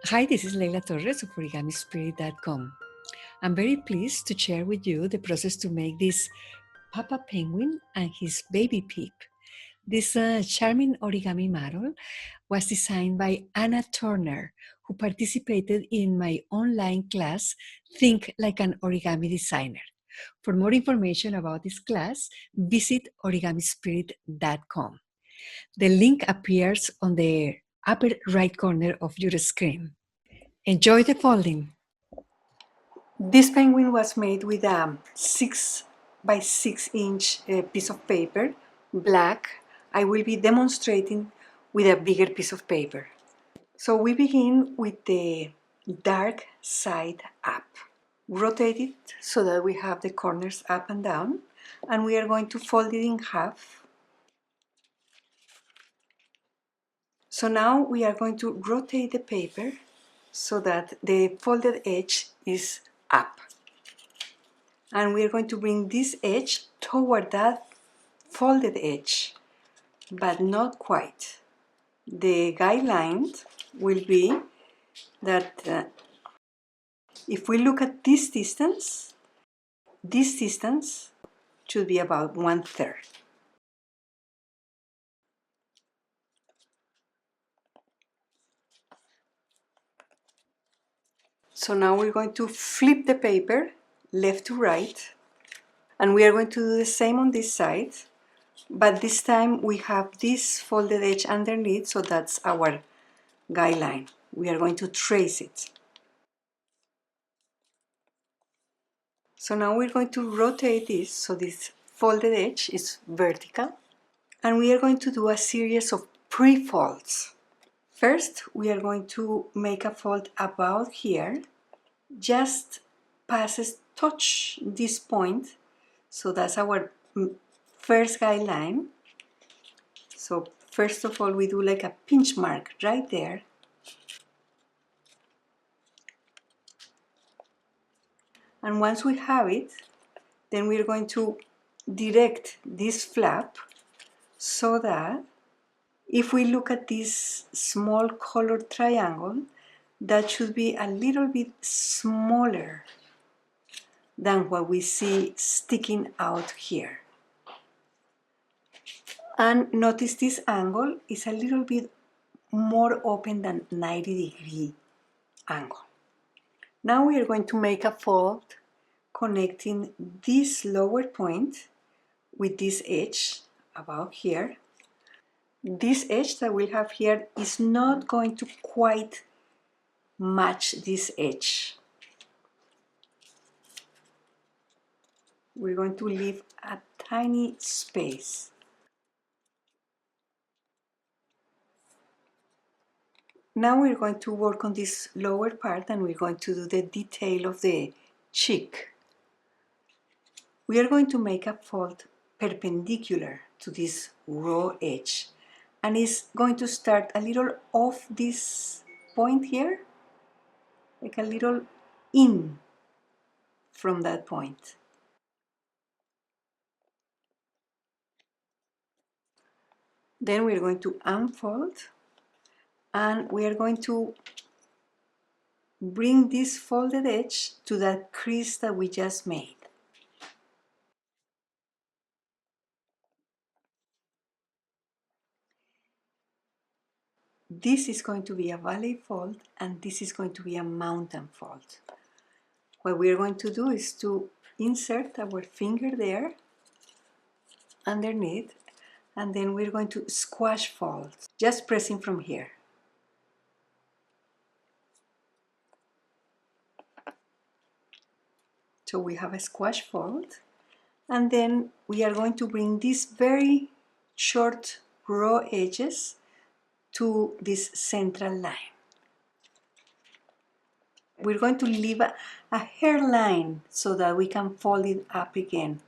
Hi, this is Leyla Torres of OrigamiSpirit.com. I'm very pleased to share with you the process to make this Papa Penguin and his baby Peep. This charming origami model was designed by Anna Turner, who participated in my online class, Think Like an Origami Designer. For more information about this class, visit OrigamiSpirit.com. The link appears on the upper right corner of your screen. Enjoy the folding. This penguin was made with a 6 by 6 inch piece of paper, black. I will be demonstrating with a bigger piece of paper. So we begin with the dark side up. Rotate it so that we have the corners up and down, and we are going to fold it in half. So now we are going to rotate the paper so that the folded edge is up. And we are going to bring this edge toward that folded edge, but not quite. The guideline will be that if we look at this distance should be about 1/3. So now we're going to flip the paper left to right, and we are going to do the same on this side, but this time we have this folded edge underneath, so that's our guideline. We are going to trace it. So now we're going to rotate this so this folded edge is vertical, and we are going to do a series of pre-folds. First, we are going to make a fold about here, just touch this point, so that's our first guideline. So first of all, we do like a pinch mark right there. And once we have it, then we're going to direct this flap so that if we look at this small colored triangle, that should be a little bit smaller than what we see sticking out here. And notice this angle is a little bit more open than 90-degree angle. Now we are going to make a fold connecting this lower point with this edge about here. This edge that we have here is not going to quite match this edge. We're going to leave a tiny space. Now we're going to work on this lower part, and we're going to do the detail of the cheek. We are going to make a fold perpendicular to this raw edge, and it's going to start a little off this point here, like a little in from that point. Then we're going to unfold, and we are going to bring this folded edge to that crease that we just made. This is going to be a valley fold, and this is going to be a mountain fold. What we are going to do is to insert our finger there underneath, and then we're going to squash fold, just pressing from here. So we have a squash fold, and then we are going to bring these very short raw edges to this central line. We're going to leave a hairline so that we can fold it up again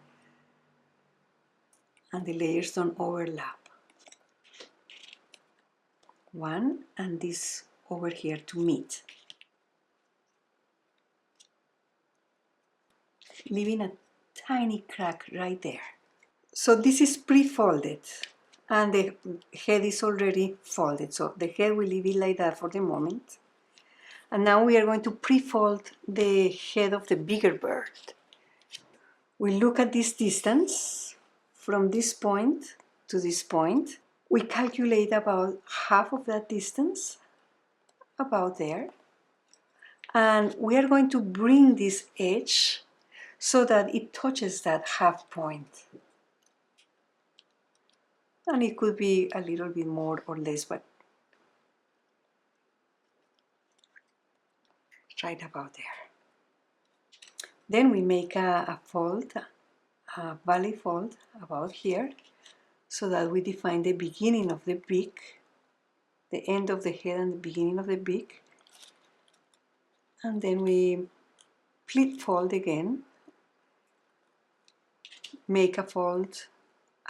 and the layers don't overlap. One, and this over here to meet, leaving a tiny crack right there. So this is pre-folded, and the head is already folded, so the head will leave it like that for the moment. And now we are going to pre-fold the head of the bigger bird. We look at this distance from this point to this point. We calculate about half of that distance, about there. And we are going to bring this edge so that it touches that half point. And it could be a little bit more or less, but right about there. Then we make a fold, a valley fold about here, so that we define the beginning of the beak, the end of the head and the beginning of the beak. And then we pleat fold again, make a fold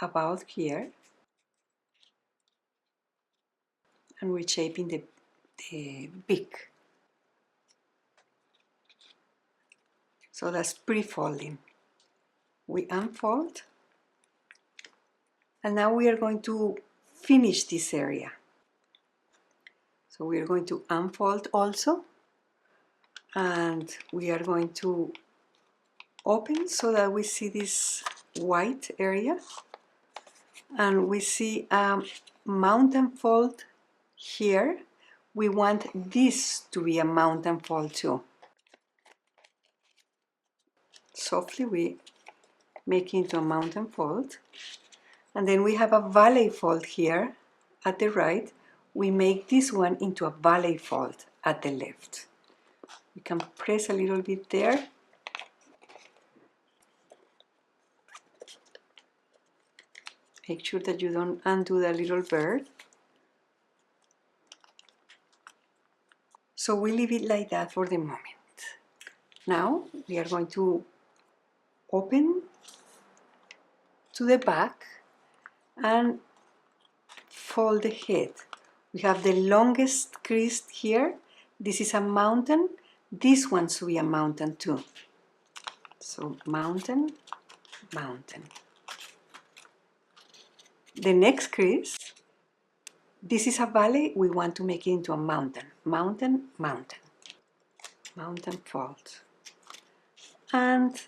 about here, and we're shaping the beak. So that's pre-folding. We unfold, and now we are going to finish this area. So we are going to unfold also, and we are going to open so that we see this white area, and we see a mountain fold here. We want this to be a mountain fold too. Softly we make into a mountain fold, and then we have a valley fold here at the right. We make this one into a valley fold at the left. We can press a little bit there. Make sure that you don't undo the little bird. So we leave it like that for the moment. Now we are going to open to the back and fold the head. We have the longest crease here. This is a mountain. This one should be a mountain too. So mountain, mountain. The next crease, this is a valley. We want to make it into a mountain. Mountain, mountain. Mountain fold. And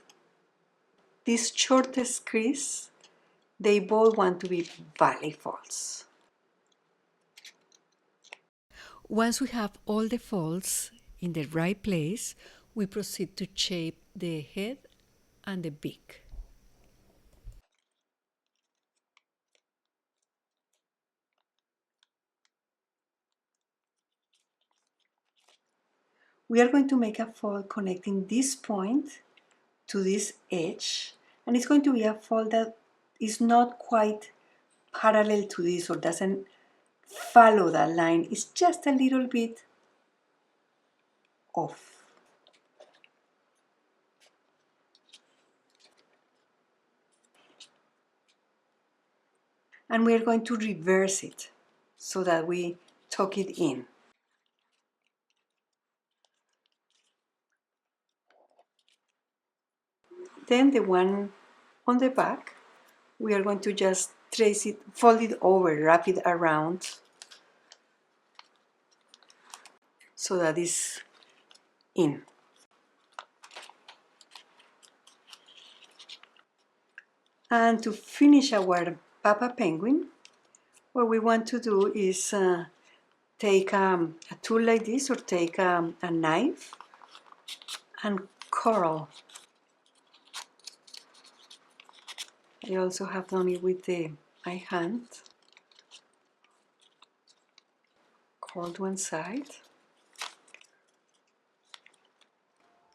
this shortest crease, they both want to be valley folds. Once we have all the folds in the right place, we proceed to shape the head and the beak. We are going to make a fold connecting this point to this edge, and it's going to be a fold that is not quite parallel to this or doesn't follow that line. It's just a little bit off. And we are going to reverse it so that we tuck it in. Then the one on the back, we are going to just trace it, fold it over, wrap it around so that it's in. And to finish our Papa Penguin, what we want to do is take a tool like this, or take a knife and curl. I also have done it with my hand. Curl one side,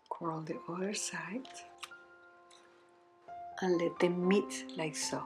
curl the other side, and let them meet like so.